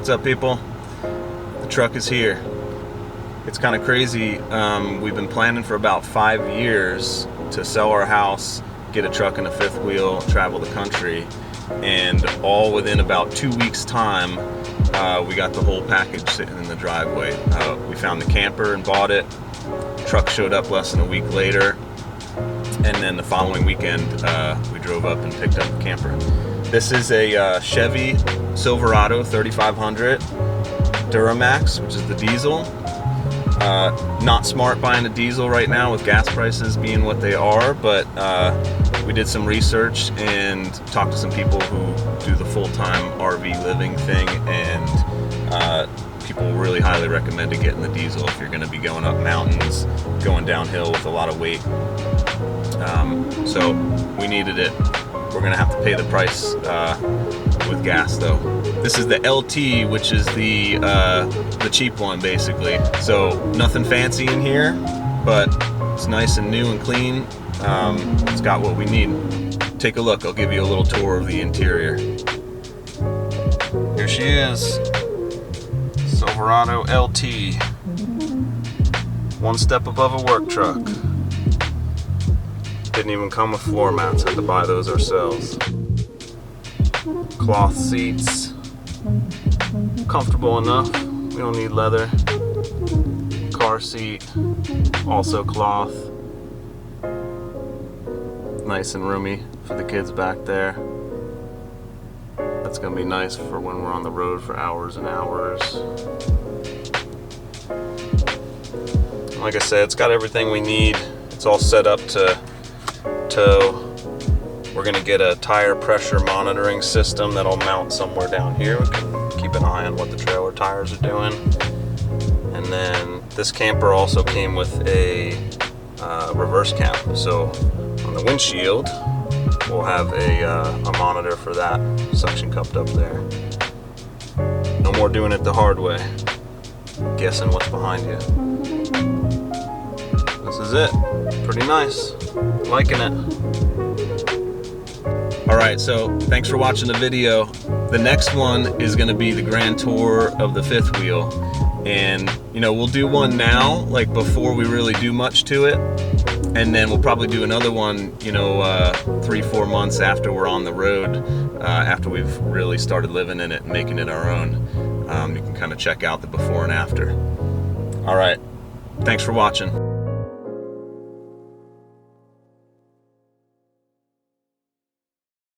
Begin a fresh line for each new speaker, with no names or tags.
What's up, people? The truck is here. It's kind of crazy. We've been planning for about 5 years to sell our house, get a truck and a fifth wheel, travel the country, and all within about 2 weeks time, we got the whole package sitting in the driveway. We found the camper and bought it. Truck showed up less than a week later, and then the following weekend we drove up and picked up the camper. This is a Chevy Silverado 3500 Duramax, which is the diesel. Not smart buying a diesel right now with gas prices being what they are, but we did some research and talked to some people who do the full-time RV living thing, and people really highly recommended getting the diesel if you're going to be going up mountains, going downhill with a lot of weight. So we needed it. We're going to have to pay the price with gas though. This is the LT, which is the cheap one basically. So nothing fancy in here, but it's nice and new and clean. It's got what we need. Take a look. I'll give you a little tour of the interior. Here she is. Silverado LT. One step above a work truck. Didn't even come with floor mats. Had to buy those ourselves. Cloth seats. Comfortable enough. We don't need leather. Car seat. Also cloth. Nice and roomy for the kids back there. That's gonna be nice for when we're on the road for hours and hours. Like I said, it's got everything we need. It's all set up to tow. We're gonna get a tire pressure monitoring system that'll mount somewhere down here. We can keep an eye on what the trailer tires are doing. And then this camper also came with a reverse cam. So on the windshield, we'll have a monitor for that, suction cupped up there. No more doing it the hard way, guessing what's behind you. This is it. Pretty nice. Liking it. Alright, so thanks for watching the video. The next one is going to be the grand tour of the fifth wheel. And, you know, we'll do one now, like before we really do much to it. And then we'll probably do another one, you know, 3-4 months after we're on the road, after we've really started living in it and making it our own. You can kind of check out the before and after. Alright, thanks for watching.